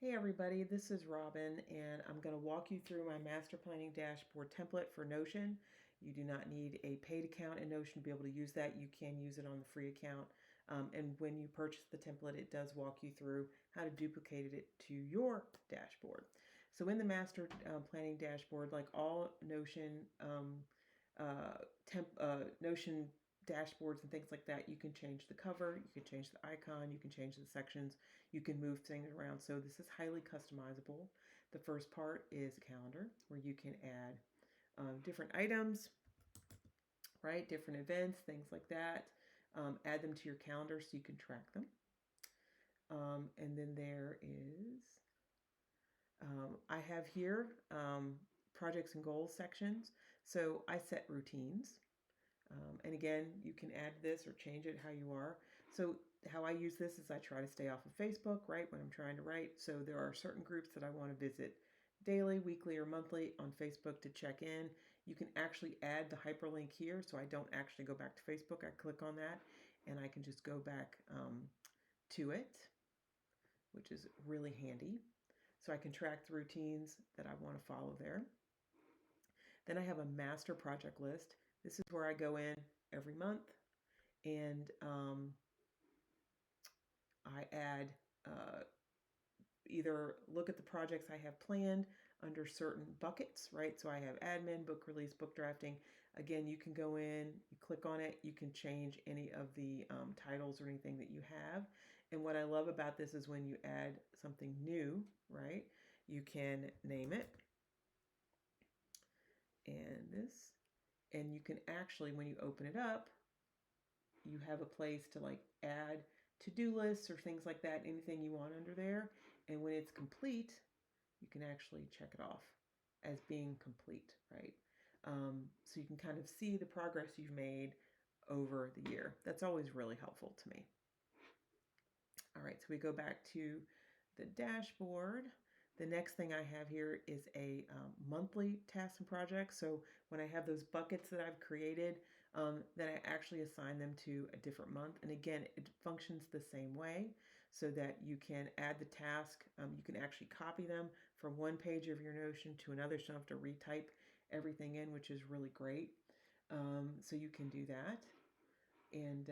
Hey everybody, this is Robin, and I'm going to walk you through my master planning dashboard template for Notion. You do not need a paid account in Notion to be able to use that. You can use it on the free account. And when you purchase the template, it does walk you through how to duplicate it to your dashboard. So in the master planning dashboard, like all Notion Notion dashboards and things like that, you can change the cover, you can change the icon, you can change the sections, you can move things around. So this is highly customizable. The first part is a calendar where you can add different items, right? Different events, things like that. Add them to your calendar so you can track them. And then there is, I have here projects and goals sections. So I set routines. And again, you can add this or change it how you are. So how I use this is I try to stay off of Facebook, right, when I'm trying to write. So there are certain groups that I want to visit daily, weekly, or monthly on Facebook to check in. You can actually add the hyperlink here, so I don't actually go back to Facebook. I click on that, and I can just go back to it, which is really handy. So I can track the routines that I want to follow there. Then I have a master project list. This is where I go in every month and I add either look at the projects I have planned under certain buckets, right? So I have admin, book release, book drafting. Again, you can go in, you click on it, you can change any of the titles or anything that you have. And what I love about this is when you add something new, right? You can name it and this, and you can actually, when you open it up, you have a place to like add to-do lists or things like that, anything you want under there. And when it's complete, you can actually check it off as being complete, right? So you can kind of see the progress you've made over the year. That's always really helpful to me. All right, so we go back to the dashboard. The next thing I have here is a monthly tasks and projects. So when I have those buckets that I've created, then I actually assign them to a different month. And again, it functions the same way so that you can add the task. You can actually copy them from one page of your Notion to another, so you don't have to retype everything in, which is really great. So you can do that. And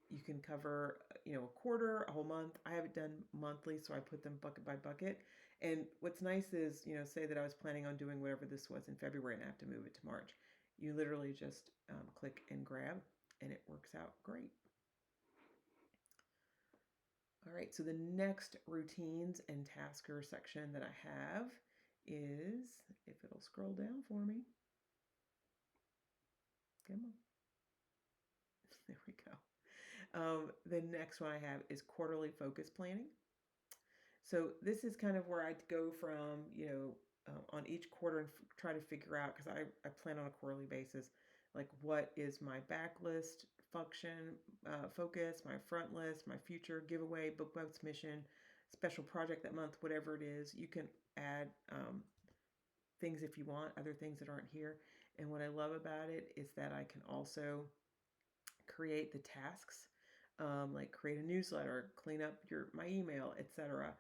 you can cover, a quarter, a whole month. I have it done monthly, so I put them bucket by bucket. And what's nice is, say that I was planning on doing whatever this was in February and I have to move it to March. You literally just click and grab, and it works out great. All right, so the next routines and tasker section that I have is, if it'll scroll down for me. Come on. There we go. The next one I have is quarterly focus planning. So this is kind of where I'd go from, on each quarter and try to figure out, because I plan on a quarterly basis, like what is my backlist function, focus, my front list, my future giveaway, book boats mission, special project that month, whatever it is. You can add things if you want, other things that aren't here. And what I love about it is that I can also create the tasks, like create a newsletter, clean up my email, etc.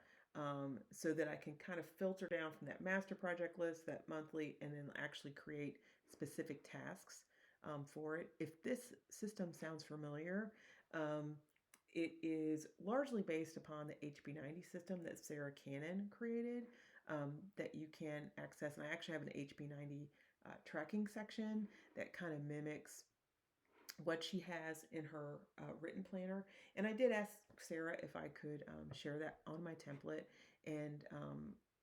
So that I can kind of filter down from that master project list, that monthly, and then actually create specific tasks for it. If this system sounds familiar, it is largely based upon the HB90 system that Sarah Cannon created, that you can access. And I actually have an HB90 tracking section that kind of mimics what she has in her written planner. And I did ask Sarah if I could share that on my template, and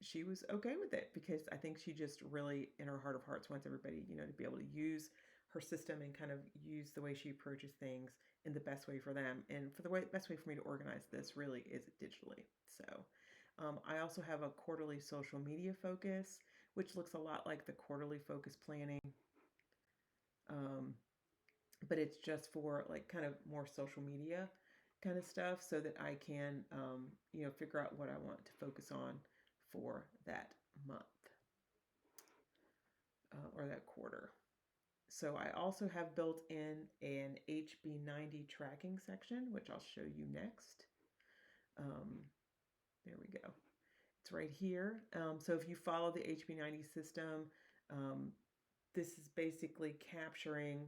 she was okay with it, because I think she just really, in her heart of hearts, wants everybody, to be able to use her system and kind of use the way she approaches things in the best way for them. And for the best way for me to organize this really is digitally. So I also have a quarterly social media focus, which looks a lot like the quarterly focus planning. But it's just for like kind of more social media kind of stuff, so that I can, figure out what I want to focus on for that month or that quarter. So I also have built in an HB90 tracking section, which I'll show you next. There we It's right here. So if you follow the HB90 system, um, this is basically capturing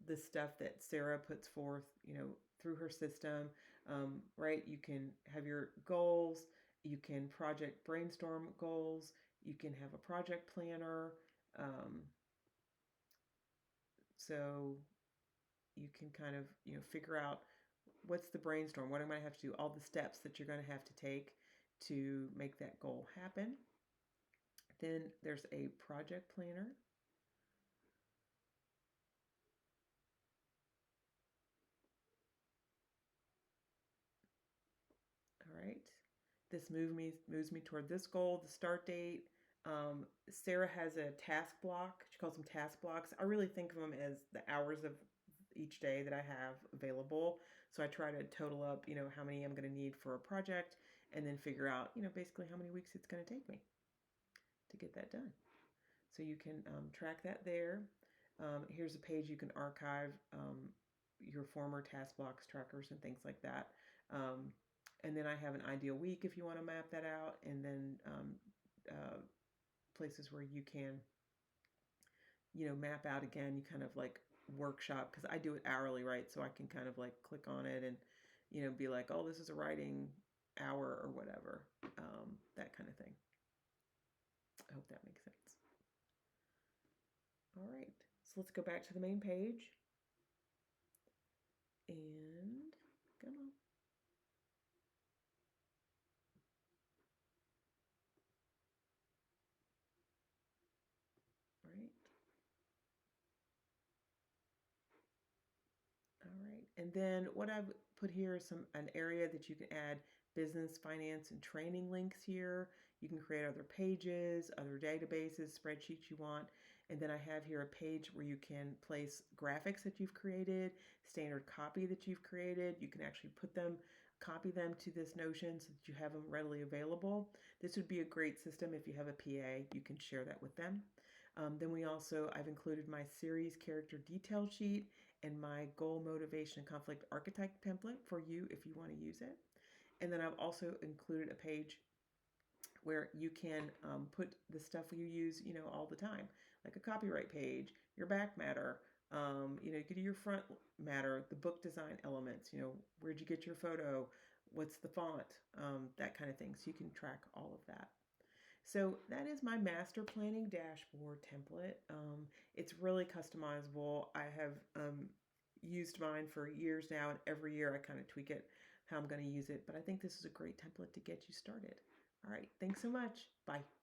the stuff that Sarah puts forth, through her system, right? You can have your goals, you can project brainstorm goals, you can have a project planner. Um, so you can kind of, figure out what's the brainstorm, what am I going to have to do, all the steps that you're going to have to take to make that goal happen. Then there's a project planner. All right. This moves me toward this goal, the start date. Sarah has a task block. She calls them task blocks. I really think of them as the hours of each day that I have available. So I try to total up, how many I'm going to need for a project, and then figure out, basically how many weeks it's going to take me to get that done. So you can track that there. Here's a page you can archive your former task blocks, trackers, and things like that. And then I have an ideal week if you want to map that out, and then places where you can, map out again. You kind of like workshop, because I do it hourly, right? So I can kind of like click on it and, be like, oh, this is a writing hour or whatever, that kind of thing. I hope that makes sense. All right, so let's go back to the main page. And come on. Right. All right. And then what I've put here is an area that you can add business, finance, and training links here. You can create other pages, other databases, spreadsheets you want. And then I have here a page where you can place graphics that you've created, standard copy that you've created. You can actually copy them to this Notion so that you have them readily available. This would be a great system if you have a PA. You can share that with them. Then I've included my series character detail sheet and my goal, motivation, and conflict archetype template for you if you want to use it. And then I've also included a page where you can put the stuff you use, all the time, like a copyright page, your back matter, you could do your front matter, the book design elements, where'd you get your photo, what's the font, that kind of thing. So you can track all of that. So that is my master planning dashboard template. It's really customizable. I have used mine for years now, and every year I kind of tweak it how I'm going to use it. But I think this is a great template to get you started. All right, thanks so much. Bye.